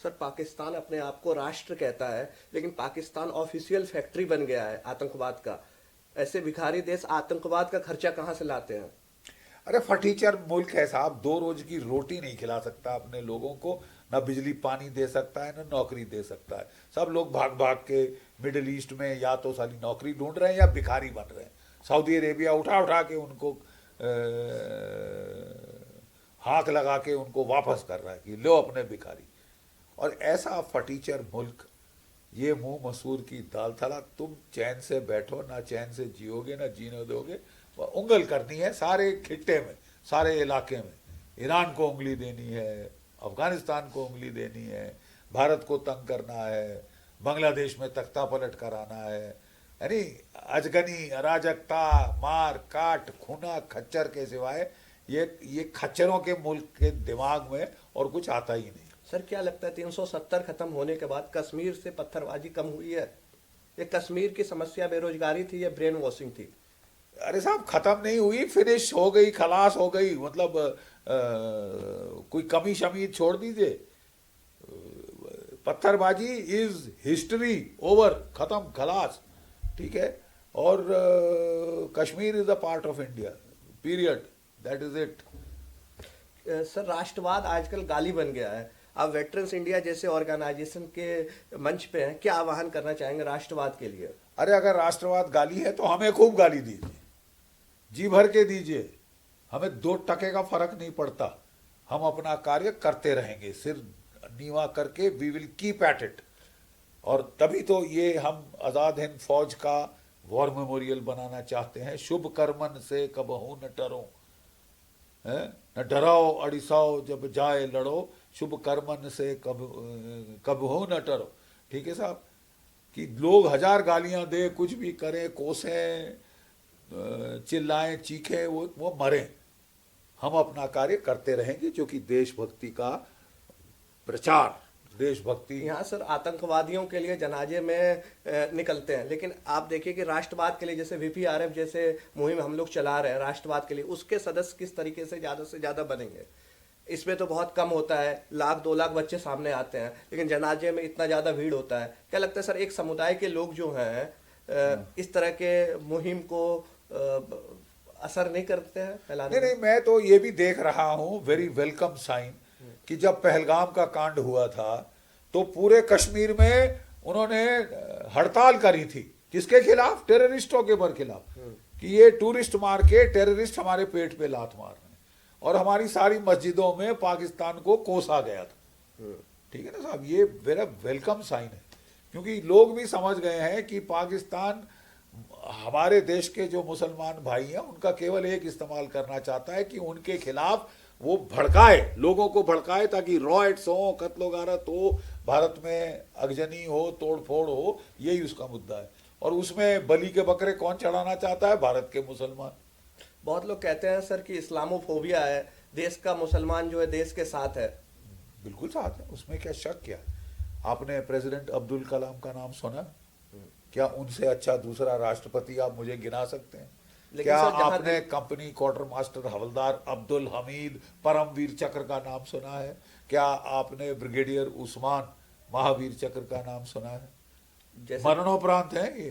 Sir, Pakistan अपने आप को राष्ट्र कहता है, लेकिन पाकिस्तान ऑफिशियल फैक्ट्री बन गया है आतंकवाद का। ऐसे भिखारी देश आतंकवाद का खर्चा कहाँ से लाते हैं? अरे फटीचर मुल्क है साहब, 2 रोज की रोटी नहीं खिला सकता अपने लोगों को, ना बिजली पानी दे सकता है, ना नौकरी दे सकता है। सब लोग भाग भाग के मिडिल ईस्ट में या तो साली नौकरी ढूंढ रहे हैं या भिखारी बन रहे हैं। सऊदी अरेबिया उठा उठा के उनको हाथ लगा के उनको वापस कर रहा है कि लो अपने भिखारी। और ऐसा फटीचर मुल्क, ये मुंह मसूर की दाल थला, तुम चैन से बैठो, ना चैन से जियोगे ना जीने दोगे। उंगल करनी है सारे खिट्टे में, सारे इलाके में। ईरान को उंगली देनी है, अफगानिस्तान को उंगली देनी है, भारत को तंग करना है, बांग्लादेश में तख्ता पलट कराना है। यानी अजगनी अराजकता, मार काट खूना खच्चर के सिवाय ये खच्चरों के मुल्क के दिमाग में और कुछ आता ही नहीं। सर, क्या लगता है 370 खत्म होने के बाद कश्मीर से पत्थरबाजी कम हुई है? ये कश्मीर की समस्या बेरोजगारी थी या ब्रेन वॉशिंग थी? अरे साहब खत्म नहीं हुई, फिनिश हो गई, खलास हो गई। मतलब कोई कमी शमी छोड़ दीजिए। पत्थरबाजी इज हिस्ट्री ओवर, खत्म खलास। ठीक है। और Kashmir is a part of India, period, that is it. Sir, राष्ट्रवाद आजकल गाली बन गया है। आप वेटरन्स इंडिया जैसे ऑर्गेनाइजेशन के मंच पे हैं, क्या आह्वान करना चाहेंगे राष्ट्रवाद के लिए? अरे अगर राष्ट्रवाद गाली है तो हमें खूब गाली दीजिए, जी भर के दीजिए। हमें 2 टके का फर्क नहीं पड़ता। हम अपना कार्य करते रहेंगे, सिर नीवा करके we will keep at it. और तभी तो ये हम आज़ाद हिंद फौज का वॉर मेमोरियल बनाना चाहते हैं। शुभ कर्मन से कबहू न डरो, है न डराओ अड़िसाओ जब जाए लड़ो, शुभ कर्मन से कबहू न डरो। ठीक है साहब, कि लोग 1000 गालियां दे, कुछ भी करें, कोसें, चिल्लाएं चीखें, वो मरें, हम अपना कार्य करते रहेंगे, जो कि देशभक्ति का प्रचार, देशभक्ति। यहाँ सर आतंकवादियों के लिए जनाजे में निकलते हैं, लेकिन आप देखिए कि राष्ट्रवाद के लिए जैसे वीपीआरएफ जैसे मुहिम हम लोग चला रहे हैं राष्ट्रवाद के लिए, उसके सदस्य किस तरीके से ज़्यादा बनेंगे? इसमें तो बहुत कम होता है, 1 लाख 2 लाख बच्चे सामने आते हैं, लेकिन जनाजे में इतना ज़्यादा भीड़ होता है। क्या लगता है सर, एक समुदाय के लोग जो हैं इस तरह के मुहिम को असर नहीं करते हैं फैलाने नहीं में? नहीं, मैं तो ये भी देख रहा हूँ वेरी वेलकम साइन, कि जब पहलगाम का कांड हुआ था तो पूरे कश्मीर में उन्होंने हड़ताल करी थी। किसके खिलाफ? टेररिस्टों के बर खिलाफ, कि ये टूरिस्ट मार के टेररिस्ट हमारे पेट पे लात मार रहे हैं। और हमारी सारी मस्जिदों में पाकिस्तान को कोसा गया था। ठीक है ना साहब, ये वेरी वेलकम साइन है, क्योंकि लोग भी समझ गए हैं कि पाकिस्तान हमारे देश के जो मुसलमान भाई हैं उनका केवल एक इस्तेमाल करना चाहता है कि उनके खिलाफ वो भड़काए, लोगों को भड़काए, ताकि रॉयट्स हो, कत्लो गारत हो, भारत में अगजनी हो, तोड़ फोड़ हो। यही उसका मुद्दा है। और उसमें बलि के बकरे कौन चढ़ाना चाहता है? भारत के मुसलमान। बहुत लोग कहते हैं सर कि इस्लामोफोबिया है, देश का मुसलमान जो है देश के साथ है। बिल्कुल साथ है, उसमें क्या शक क्या? आपने प्रेसिडेंट अब्दुल कलाम का नाम सुना? क्या उनसे अच्छा दूसरा राष्ट्रपति आप मुझे गिना सकते हैं? लेकिन क्या सर जहां आपने कंपनी क्वार्टर मास्टर हवलदार अब्दुल हमीद परमवीर चक्र का नाम सुना है? क्या आपने ब्रिगेडियर उस्मान महावीर चक्र का नाम सुना है? जैसे मरणोपरांत हैं ये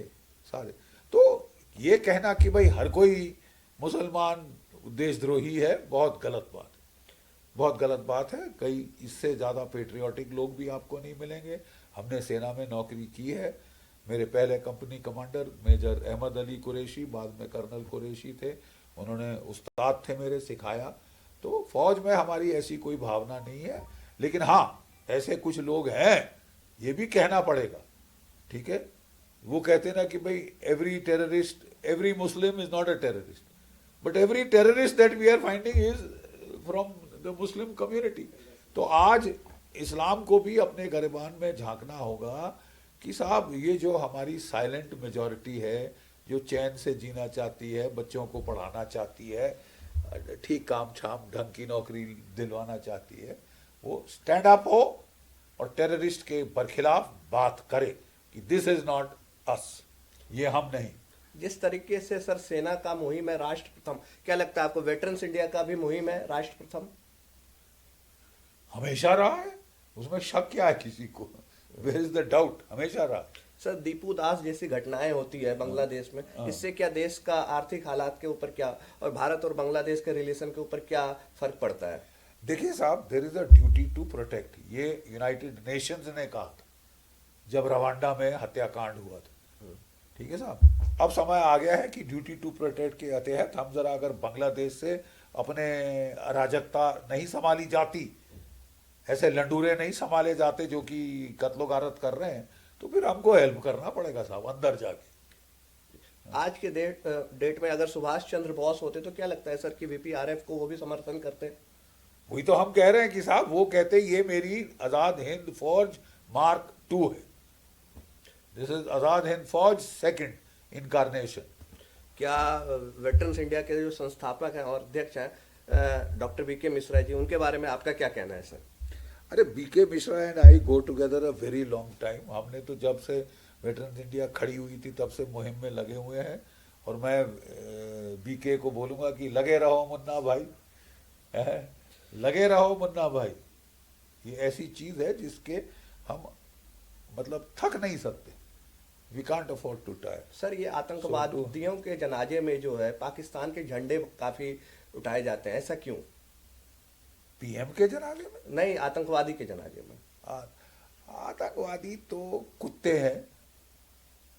सारे। तो ये कहना कि भाई हर कोई मुसलमान देशद्रोही है, बहुत गलत बात है, बहुत गलत बात है। कई इससे ज़्यादा पेट्रियाटिक लोग भी आपको नहीं मिलेंगे। हमने सेना में नौकरी की है। मेरे पहले company commander major Ahmed Ali Qureshi, बाद में कर्नल कुरैशी थे, उन्होंने उस्ताद थे मेरे, सिखाया। तो फौज में हमारी ऐसी कोई भावना नहीं है। लेकिन हाँ, ऐसे कुछ लोग हैं, ये भी कहना पड़ेगा। ठीक है, वो कहते ना कि भाई every terrorist, every Muslim is not a terrorist, but every terrorist that we are finding is from the Muslim community. तो आज इस्लाम को भी अपने गिरबान में झांकना होगा कि साहब ये जो हमारी साइलेंट मेजॉरिटी है, जो चैन से जीना चाहती है, बच्चों को पढ़ाना चाहती है, ठीक काम छाम ढंग की नौकरी दिलवाना चाहती है, वो स्टैंड अप हो और टेररिस्ट के बरखिलाफ बात करे कि दिस इज नॉट अस, ये हम नहीं। जिस तरीके से सर सेना का मुहिम है राष्ट्र प्रथम, क्या लगता है आपको वेटरन्स इंडिया का भी मुहिम है राष्ट्र प्रथम? हमेशा रहा है। उसमें शक क्या है किसी को? Where is the doubt? हमेशा रहा। सर दीपू दास जैसी घटनाएं होती है बांग्लादेश में, इससे क्या देश का आर्थिक हालात के ऊपर क्या और भारत और बांग्लादेश के रिलेशन के ऊपर क्या फर्क पड़ता है? देखिए साहब, there is a duty to protect, ये यूनाइटेड नेशंस ने कहा था जब रवांडा में हत्याकांड हुआ था। ठीक है साहब, अब समय आ गया है कि ड्यूटी टू प्रोटेक्ट के तहत हम जरा अगर बांग्लादेश से अपने अराजकता नहीं संभाली जाती, ऐसे लंडूरे नहीं संभाले जाते जो कि कत्लो गारत कर रहे हैं, तो फिर हमको हेल्प करना पड़ेगा साहब अंदर जाके। आज के डेट में अगर सुभाष चंद्र बोस होते तो क्या लगता है सर कि वीपीआरएफ को वो भी समर्थन करते? वही तो हम कह रहे हैं कि साहब वो कहते ये मेरी आजाद हिंद फौज मार्क 2 है, दिस इज आजाद हिंद फौज सेकंड इनकारनेशन। क्या वेटरन्स इंडिया के जो संस्थापक हैं और अध्यक्ष हैं डॉक्टर बीके मिश्रा जी, उनके बारे में आपका क्या कहना है सर? अरे BK Mishra and I go together a very long time. हमने तो जब से वेटरन्स इंडिया खड़ी हुई थी तब से मुहिम में लगे हुए हैं, और मैं बीके को बोलूँगा कि लगे रहो मुन्ना भाई, लगे रहो मुन्ना भाई। ये ऐसी चीज़ है जिसके हम मतलब थक नहीं सकते, we can't afford to tire. Sir ये आतंकवादियों के जनाजे में जो है पाकिस्तान के झंडे काफ़ी उठाए जाते हैं, ऐसा क्यों? पीएम के जनाजे में नहीं, आतंकवादी के जनाजे में। आतंकवादी तो कुत्ते हैं,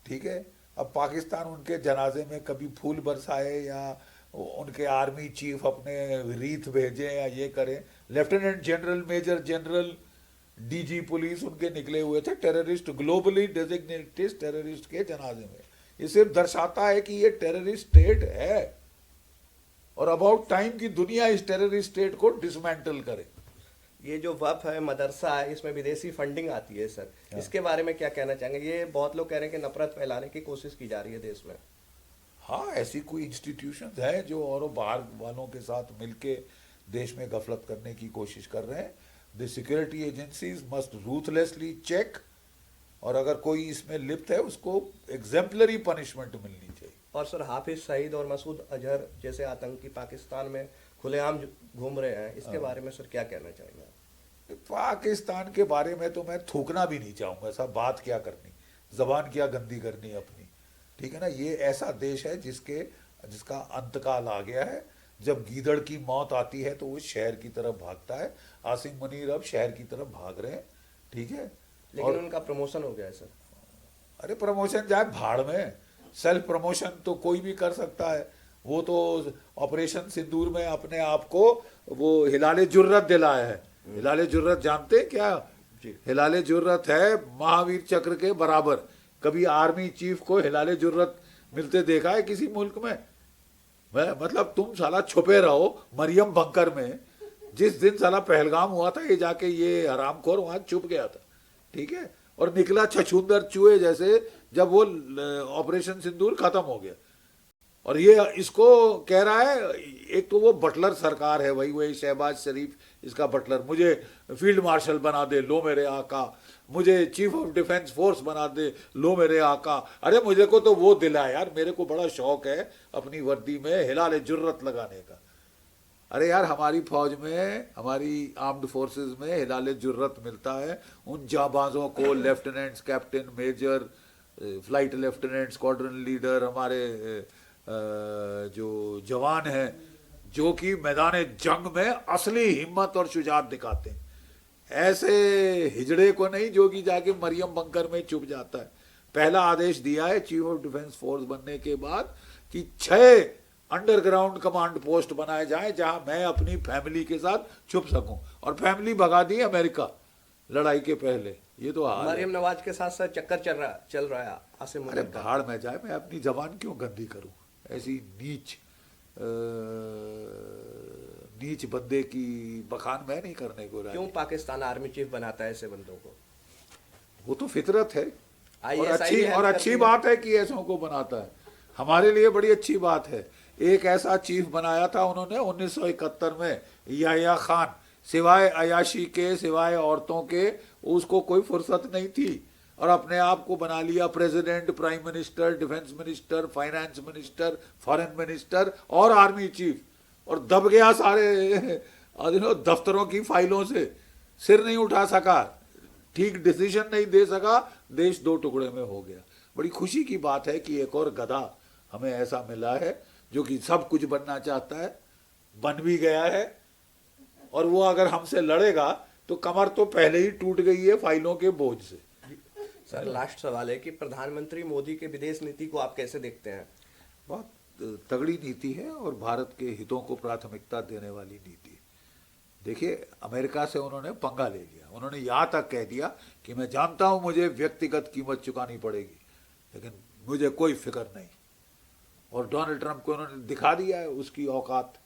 ठीक है। अब पाकिस्तान उनके जनाजे में कभी फूल बरसाए या उनके आर्मी चीफ अपने रीत भेजे या ये करें, lieutenant general, major general, DG police उनके निकले हुए थे टेररिस्ट, ग्लोबली डेजिग्नेटेड टेररिस्ट के जनाजे में। ये सिर्फ दर्शाता है कि ये टेररिस्ट स्टेट है और अबाउट टाइम की दुनिया इस टेररिस्ट स्टेट को डिसमेंटल करे। ये जो वफ है, मदरसा है, इसमें विदेशी फंडिंग आती है सर, इसके बारे में क्या कहना चाहेंगे? ये बहुत लोग कह रहे हैं कि नफरत फैलाने की कोशिश की जा रही है देश में। हाँ, ऐसी कोई इंस्टीट्यूशंस हैं जो और बाहर वालों के साथ मिलके देश में गफलत करने की कोशिश कर रहे हैं। The security agencies must ruthlessly check, और अगर कोई इसमें लिप्त है उसको एग्जेम्पलरी पनिशमेंट मिलनी चाहिए। और सर हाफिज सईद और मसूद अजहर जैसे आतंकी पाकिस्तान में खुलेआम घूम रहे हैं, इसके बारे में सर क्या कहना चाहेंगे? पाकिस्तान के बारे में तो मैं थूकना भी नहीं चाहूँगा, सब बात क्या करनी, जबान क्या गंदी करनी अपनी, ठीक है ना। ये ऐसा देश है जिसका अंतकाल आ गया है। जब गीदड़ की मौत आती है तो वो शहर की तरफ भागता है। आसिम मुनीर अब शहर की तरफ भाग रहे हैं, ठीक है। लेकिन उनका प्रमोशन हो गया है सर। अरे प्रमोशन जाए भाड़ में, सेल्फ प्रमोशन तो कोई भी कर सकता है। वो तो ऑपरेशन सिंदूर में अपने आप को वो हिलाले जुर्रत दिलाया है। हिलाले जुर्रत जानते हैं क्या? हिलाले जुर्रत है महावीर चक्र के बराबर। कभी आर्मी चीफ को हिलाले जुर्रत मिलते देखा है किसी मुल्क में? मतलब तुम साला छुपे रहो मरियम बंकर में। जिस दिन साला पहलगाम हुआ था ये जाके ये हरामखोर वहां छुप गया था, ठीक है, और निकला छछूंदर चूहे जैसे जब वो ऑपरेशन सिंदूर खत्म हो गया। और ये इसको कह रहा है, एक तो वो बटलर सरकार है, वही शहबाज शरीफ इसका बटलर, मुझे फील्ड मार्शल बना दे लो मेरे आका, मुझे चीफ ऑफ डिफेंस फोर्स बना दे लो मेरे आका। अरे मुझे को तो वो दिला यार, मेरे को बड़ा शौक है अपनी वर्दी में हिलाले जुर्रत लगाने का। अरे यार हमारी फौज में, हमारी आर्म्ड फोर्सेस में हिलाले जुर्रत मिलता है उन जाबाजों को, lieutenants, captain, major, flight lieutenant, squadron leader, हमारे जो जवान हैं जो कि मैदान जंग में असली हिम्मत और शुजात दिखाते हैं। ऐसे हिजड़े को नहीं जो कि जाके मरियम बंकर में छुप जाता है। पहला आदेश दिया है चीफ ऑफ डिफेंस फोर्स बनने के बाद कि 6 अंडरग्राउंड कमांड पोस्ट बनाए जाएं जहां मैं अपनी फैमिली के साथ छुप सकूं, और फैमिली भगा दी अमेरिका लड़ाई के पहले। ये तो हाल मरियम नवाज के साथ साथ चक्कर चल रहा है आसिम अरे मुनीर का। भाड़ में जाए, मैं अपनी जबान क्यों गंदी करूं? ऐसी नीच बंदे की बखान मैं नहीं करने को राजी। क्यों पाकिस्तान आर्मी चीफ बनाता है ऐसे बंदों को? वो तो फितरत है, ISI और अच्छी बात है कि ऐसों को बनाता है। हमारे लिए बड़ी अच्छी बात है। एक ऐसा चीफ बनाया था उन्होंने 1971 में, याह्या खान। सिवाय अयाशी के, सिवाय औरतों के उसको कोई फुर्सत नहीं थी, और अपने आप को बना लिया president, prime minister, defence minister, finance minister, foreign minister और आर्मी चीफ, और दब गया सारे दफ्तरों की फाइलों से। सिर नहीं उठा सका, ठीक डिसीजन नहीं दे सका, देश दो टुकड़े में हो गया। बड़ी खुशी की बात है कि एक और गधा हमें ऐसा मिला है जो कि सब कुछ बनना चाहता है, बन भी गया है, और वो अगर हमसे लड़ेगा तो कमर तो पहले ही टूट गई है फाइलों के बोझ से। सर लास्ट सवाल है कि प्रधानमंत्री मोदी के विदेश नीति को आप कैसे देखते हैं? बहुत तगड़ी नीति है और भारत के हितों को प्राथमिकता देने वाली नीति है। देखिए, अमेरिका से उन्होंने पंगा ले लिया, उन्होंने यहाँ तक कह दिया कि मैं जानता हूँ मुझे व्यक्तिगत कीमत चुकानी पड़ेगी, लेकिन मुझे कोई फिक्र नहीं। और डोनाल्ड ट्रंप को उन्होंने दिखा दिया है उसकी औकात,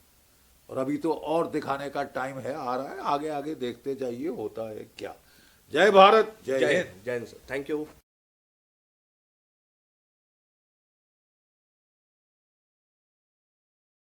और अभी तो और दिखाने का टाइम है, आ रहा है, आगे आगे देखते जाइए होता है क्या। जय भारत, जय हिंद। जय हिंद सर, थैंक यू।